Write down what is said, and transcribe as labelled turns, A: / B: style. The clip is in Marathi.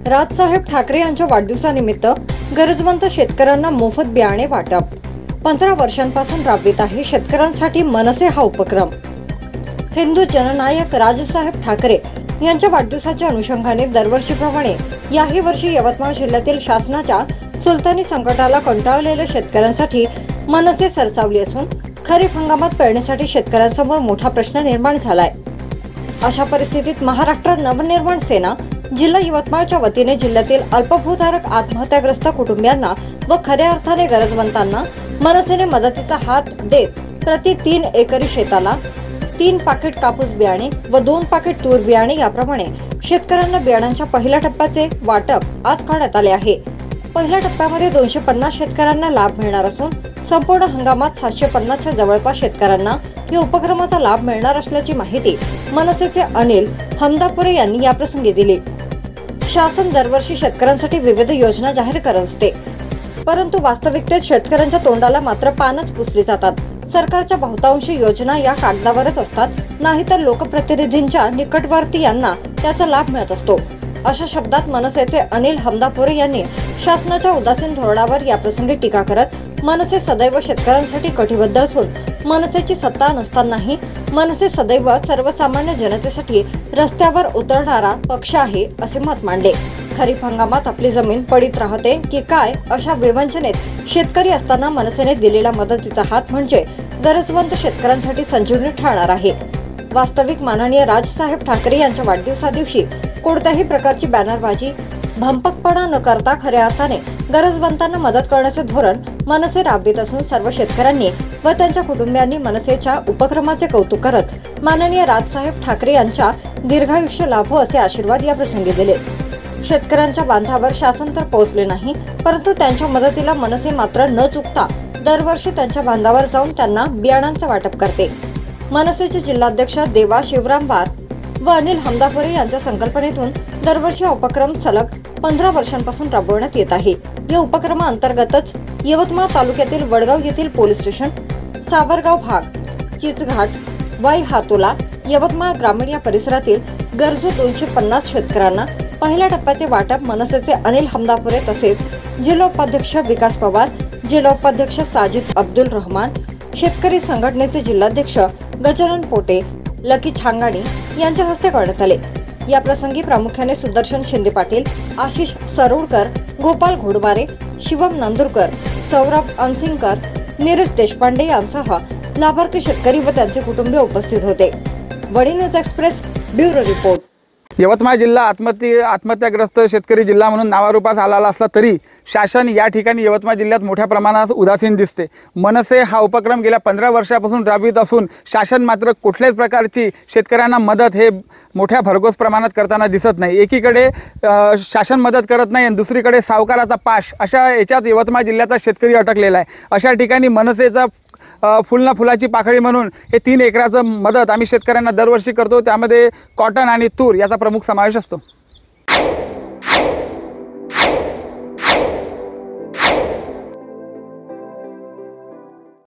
A: राजसाहेब ठाकरे यांच्या वाढदिवसानिमित्त गरजवंत शेतकऱ्यांना मोफत बियाणे वाटप 15 वर्षांपासून राबवित आहे शेतकऱ्यांसाठी मनसे हा उपक्रम। हिंदू जननायक राजसाहेब ठाकरे यांच्या वाढदिवसाच्या अनुषंगाने दरवर्षीप्रमाणे याही वर्षी यवतमाळ जिल्ह्यातील शासनाच्या सुलतानी संकटाला कंटाळलेल्या शेतकऱ्यांसाठी मनसे सरसावली असून खरीप हंगामात पेरणीसाठी शेतकऱ्यांसमोर मोठा प्रश्न निर्माण झालाय। अशा परिस्थितीत महाराष्ट्र नवनिर्माण सेना जिल्हा यवतमाळच्या वतीने जिल्ह्यातील अल्पभूधारक आत्महत्याग्रस्त कुटुंबियांना व खऱ्या अर्थाने गरजवंतांना मनसेने मदतीचा हात देत प्रति 3 एकरी शेताला 3 पाकिट कापूस बियाणे व 2 पाकिट तूर बियाणे याप्रमाणे शेतकऱ्यांना बियाणांच्या पहिल्या टप्प्याचे वाटप आज करण्यात आले आहे। पहिल्या टप्प्यामध्ये 250 शेतकऱ्यांना लाभ मिळणार असून संपूर्ण हंगामात 750 च्या जवळपास शेतकऱ्यांना या उपक्रमाचा लाभ मिळणार असल्याची माहिती मनसेचे अनिल हमदापुरे यांनी याप्रसंगी दिली। शासन दरवर्षी शेतकऱ्यांसाठी विविध योजना जाहीर करत असते, परंतु वास्तविकतेत शेतकऱ्यांच्या तोंडाला मात्र पानच पुसली जातात। सरकारच्या बहुतांश योजना या कागदावरच असतात, नाहीतर लोकप्रतिनिधींच्या निकटवर्ती यांना त्याचा लाभ मिळत असतो। अशा शब्दात मनसेचे अनिल हमदापुरे यांनी शासनाच्या उदासीन धोरणावर याप्रसंगी टीका करत मनसे सदैव शेतकऱ्यांसाठी कटिबद्ध असून मनसेची सत्ता नसतानाही मनसे सदैव सर्वसामान्य जनतेसाठी रस्त्यावर उतरणारा पक्ष आहे असे मत मांडले। खरीप हंगामात आपली जमीन पडीत राहते की काय अशा विवंचनेत शेतकरी असताना मनसेने दिलेला मदतीचा हात म्हणजे गरजवंत शेतकऱ्यांसाठी संजीवनी ठरणार आहे। वास्तविक माननीय राजसाहेब ठाकरे यांच्या वाढदिवसा दिवशी कोणत्याही प्रकारची बॅनरबाजी भंपकपणा न करता खऱ्या अर्थाने गरजवंतांना मदत करण्याचे धोरण मनसे राबवित असून सर्व शेतकऱ्यांनी व त्यांच्या कुटुंबियांनी मनसेच्या उपक्रमाचे कौतुक करत माननीय राजसाहेब ठाकरे यांच्या दीर्घायुष्य लाभो असे आशीर्वाद या प्रसंगी दिले। शेतकऱ्यांच्या बांधावर शासन तर पोहोचले नाही, परंतु त्यांच्या मदतीला मनसे मात्र न चुकता दरवर्षी त्यांच्या बांधावर जाऊन त्यांना बियाणांचे वाटप करते। मनसेचे जिल्हाध्यक्ष देवा शिवराम वार व अनिल हमदापुरे यांच्या संकल्पनेतून दरवर्षी हा उपक्रम सलग 15 वर्षांपासून राबवण्यात येत आहे। या उपक्रमाअंतर्गतच यवतमाळ तालुक्यातील वडगाव येथील पोलीस स्टेशन, सावरगाव भाग, चिचघाट, वाई हातोला, यवतमाळ ग्रामीण या परिसरातील गरजू 250 शेतकऱ्यांना पहिल्या टप्प्याचे वाटप मनसेचे अनिल हमदापुरे तसेच जिल्हा उपाध्यक्ष विकास पवार, जिल्हा उपाध्यक्ष साजिद अब्दुल रहमान, शेतकरी संघटनेचे जिल्हाध्यक्ष गजानन पोटे, लकी छांगाणी यांच्या हस्ते करण्यात आले। या प्रसंगी प्रामुख्याने सुदर्शन शिंदे पाटील, आशिष सरोडकर, गोपाल घोडमारे, शिवम नांदुरकर, सौरभ अनसिंगकर, नीरज देशपांडे यांसह लाभार्थी शेतकरी व त्यांचे कुटुंबीय उपस्थित होते। वडी news express bureau report.
B: Yavatmal जिल्हा आत्महत्याग्रस्त शेतकरी जिल्हा म्हणून नावारूपास आलेला असला तरी शासन या ठिकाणी यवतमाळ जिल्ह्यात मोठ्या प्रमाणात उदासीन दिसते। मनसे हा उपक्रम गेल्या 15 वर्षापासून राबवित असून शासन मात्र कुठल्याच प्रकारची शेतकऱ्यांना मदत हे मोठ्या भरघोस प्रमाणात करताना दिसत नाही। एकीकडे शासन मदत करत नाही आणि दुसरीकडे सावकाराचा पाश अशा याच्यात यवतमाळ जिल्ह्याचा शेतकरी अटकलेला आहे। अशा ठिकाणी मनसेचा फुल ना फुलाची पाकळी म्हणून हे 3 एकराचं मदत आम्ही शेतकऱ्यांना दरवर्षी करतो, त्यामध्ये कॉटन आणि तूर याचा प्रमुख समावेश असतो।